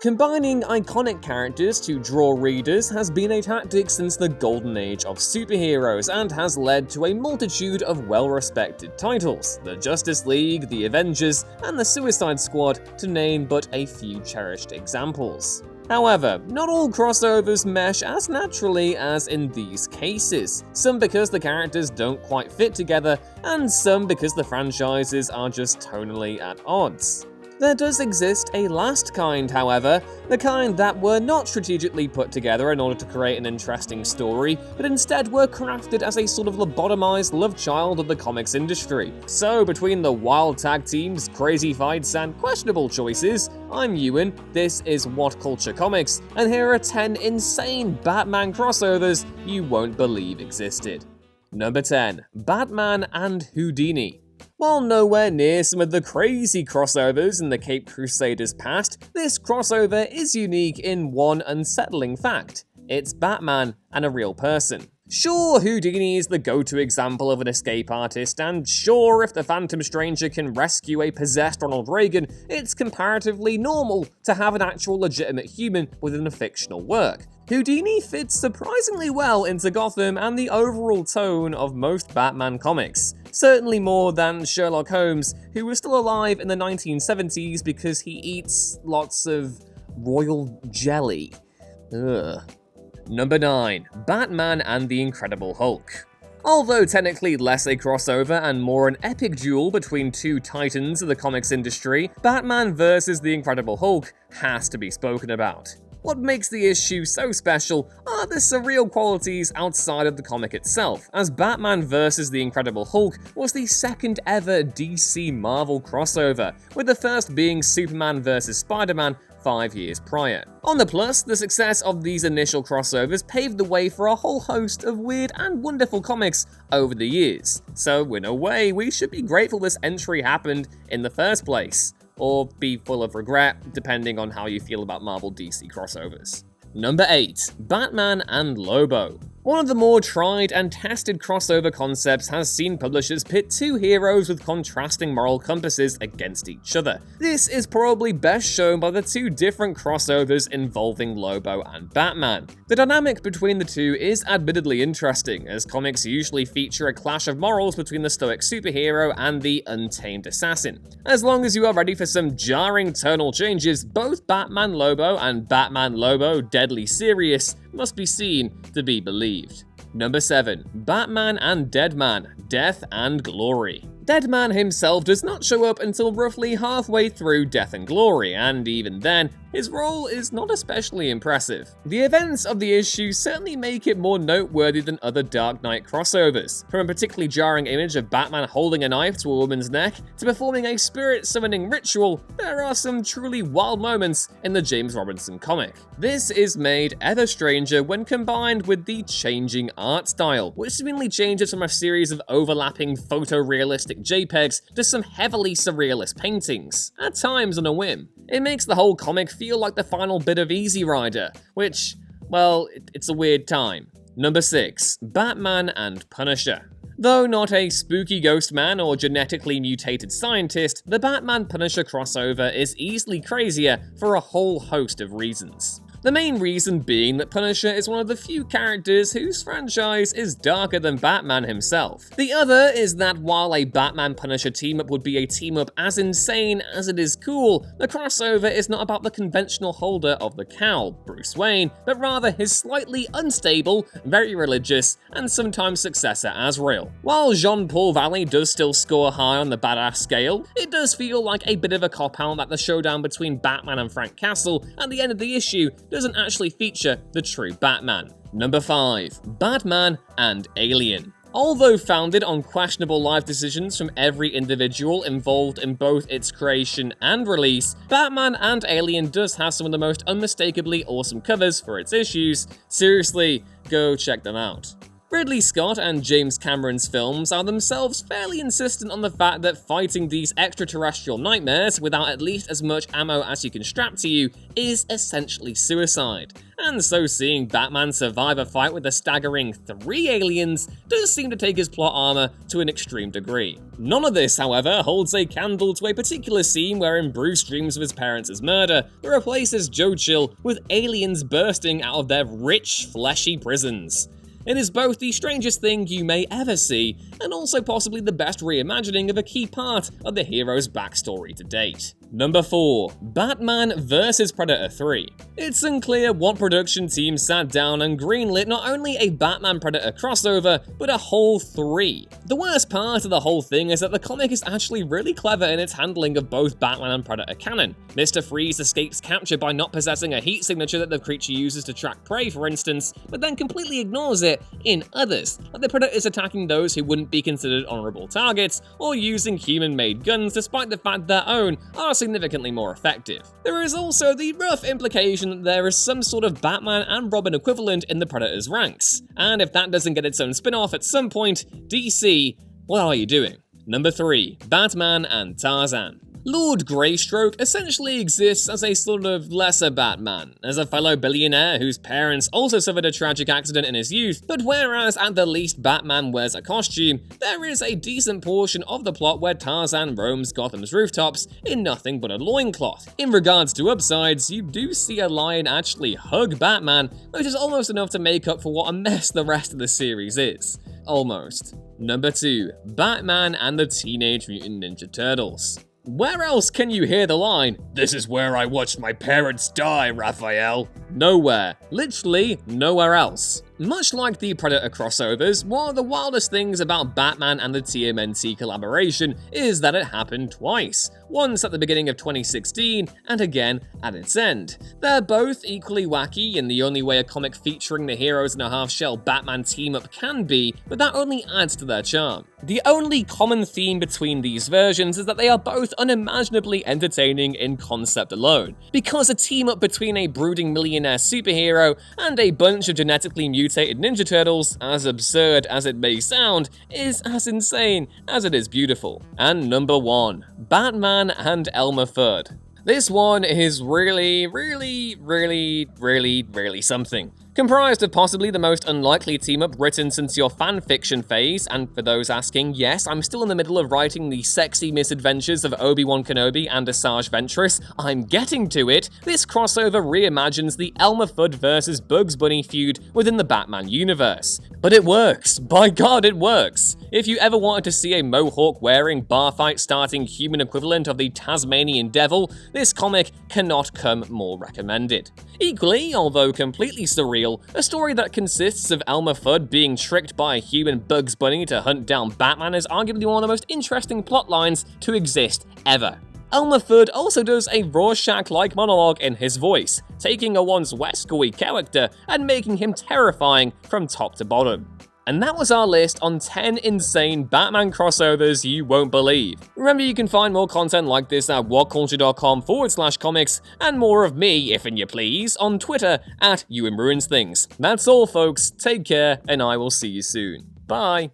Combining iconic characters to draw readers has been a tactic since the golden age of superheroes and has led to a multitude of well-respected titles: the Justice League, the Avengers, and the Suicide Squad, to name but a few cherished examples. However, not all crossovers mesh as naturally as in these cases, some because the characters don't quite fit together, and some because the franchises are just tonally at odds. There does exist a last kind, however, the kind that were not strategically put together in order to create an interesting story, but instead were crafted as a sort of lobotomized love child of the comics industry. So, between the wild tag teams, crazy fights, and questionable choices, I'm Ewan, this is What Culture Comics, and here are 10 insane Batman crossovers you won't believe existed. Number 10. Batman and Houdini. While nowhere near some of the crazy crossovers in the Caped Crusaders past, this crossover is unique in one unsettling fact: it's Batman and a real person. Sure, Houdini is the go-to example of an escape artist, and sure, if the Phantom Stranger can rescue a possessed Ronald Reagan, it's comparatively normal to have an actual legitimate human within a fictional work. Houdini fits surprisingly well into Gotham and the overall tone of most Batman comics. Certainly more than Sherlock Holmes, who was still alive in the 1970s because he eats lots of royal jelly. Ugh. Number 9. Batman and the Incredible Hulk. Although technically less a crossover and more an epic duel between two titans of the comics industry, Batman vs. the Incredible Hulk has to be spoken about. What makes the issue so special are the surreal qualities outside of the comic itself, as Batman vs. the Incredible Hulk was the second ever DC Marvel crossover, with the first being Superman vs. Spider-Man 5 years prior. On the plus, the success of these initial crossovers paved the way for a whole host of weird and wonderful comics over the years. So in a way, we should be grateful this entry happened in the first place, or be full of regret, depending on how you feel about Marvel DC crossovers. Number 8. Batman and Lobo. One of the more tried and tested crossover concepts has seen publishers pit two heroes with contrasting moral compasses against each other. This is probably best shown by the two different crossovers involving Lobo and Batman. The dynamic between the two is admittedly interesting, as comics usually feature a clash of morals between the stoic superhero and the untamed assassin. As long as you are ready for some jarring tonal changes, both Batman Lobo and Batman Lobo Deadly Serious must be seen to be believed. Number 7. Batman and Deadman, Death and Glory. Deadman himself does not show up until roughly halfway through Death and Glory, and even then, his role is not especially impressive. The events of the issue certainly make it more noteworthy than other Dark Knight crossovers, from a particularly jarring image of Batman holding a knife to a woman's neck, to performing a spirit-summoning ritual. There are some truly wild moments in the James Robinson comic. This is made ever stranger when combined with the changing art style, which seemingly changes from a series of overlapping photorealistic JPEGs to some heavily surrealist paintings, at times on a whim. It makes the whole comic feel like the final bit of Easy Rider, which, well, it's a weird time. Number 6. Batman and Punisher. Though not a spooky ghost man or genetically mutated scientist, the Batman-Punisher crossover is easily crazier for a whole host of reasons. The main reason being that Punisher is one of the few characters whose franchise is darker than Batman himself. The other is that while a Batman-Punisher team-up would be a team-up as insane as it is cool, the crossover is not about the conventional holder of the cowl, Bruce Wayne, but rather his slightly unstable, very religious, and sometimes successor Azrael. While Jean-Paul Valley does still score high on the badass scale, it does feel like a bit of a cop-out that the showdown between Batman and Frank Castle at the end of the issue doesn't actually feature the true Batman. Number 5. Batman and Alien. Although founded on questionable life decisions from every individual involved in both its creation and release, Batman and Alien does have some of the most unmistakably awesome covers for its issues. Seriously, go check them out. Ridley Scott and James Cameron's films are themselves fairly insistent on the fact that fighting these extraterrestrial nightmares without at least as much ammo as you can strap to you is essentially suicide. And so seeing Batman survive a fight with a staggering 3 aliens does seem to take his plot armor to an extreme degree. None of this, however, holds a candle to a particular scene wherein Bruce dreams of his parents' murder, but replaces Joe Chill with aliens bursting out of their rich, fleshy prisons. It is both the strangest thing you may ever see, and also possibly the best reimagining of a key part of the hero's backstory to date. Number 4. Batman vs Predator 3. It's unclear what production team sat down and greenlit not only a Batman-Predator crossover, but a whole 3. The worst part of the whole thing is that the comic is actually really clever in its handling of both Batman and Predator canon. Mr. Freeze escapes capture by not possessing a heat signature that the creature uses to track prey, for instance, but then completely ignores it in others, like the Predator is attacking those who wouldn't be considered honorable targets, or using human-made guns despite the fact their own are significantly more effective. There is also the rough implication that there is some sort of Batman and Robin equivalent in the Predator's ranks, and if that doesn't get its own spin-off at some point, DC, what are you doing? Number 3. Batman and Tarzan. Lord Greystroke essentially exists as a sort of lesser Batman, as a fellow billionaire whose parents also suffered a tragic accident in his youth, but whereas at the least Batman wears a costume, there is a decent portion of the plot where Tarzan roams Gotham's rooftops in nothing but a loincloth. In regards to upsides, you do see a lion actually hug Batman, which is almost enough to make up for what a mess the rest of the series is. Almost. Number 2. Batman and the Teenage Mutant Ninja Turtles. Where else can you hear the line, "This is where I watched my parents die, Raphael"? Nowhere. Literally nowhere else. Much like the Predator crossovers, one of the wildest things about Batman and the TMNT collaboration is that it happened twice. Once at the beginning of 2016, and again at its end. They're both equally wacky in the only way a comic featuring the heroes in a half-shell Batman team-up can be, but that only adds to their charm. The only common theme between these versions is that they are both unimaginably entertaining in concept alone, because a team-up between a brooding millionaire superhero and a bunch of genetically mutated Ninja Turtles, as absurd as it may sound, is as insane as it is beautiful. And number 1. Batman and Elmer Fudd. This one is really something. Comprised of possibly the most unlikely team-up written since your fanfiction phase, and for those asking, yes, I'm still in the middle of writing the sexy misadventures of Obi-Wan Kenobi and Asajj Ventress. I'm getting to it. This crossover reimagines the Elmer Fudd versus Bugs Bunny feud within the Batman universe. But it works. By God, it works. If you ever wanted to see a mohawk-wearing, bar-fight-starting human equivalent of the Tasmanian Devil, this comic cannot come more recommended. Equally, although completely surreal, a story that consists of Elmer Fudd being tricked by a human Bugs Bunny to hunt down Batman is arguably one of the most interesting plot lines to exist ever. Elmer Fudd also does a Rorschach-like monologue in his voice, taking a once Wescoy character and making him terrifying from top to bottom. And that was our list on 10 insane Batman crossovers you won't believe. Remember, you can find more content like this at whatculture.com/comics, and more of me, if and you please, on Twitter at @YouInRuinsThings. That's all, folks. Take care, and I will see you soon. Bye.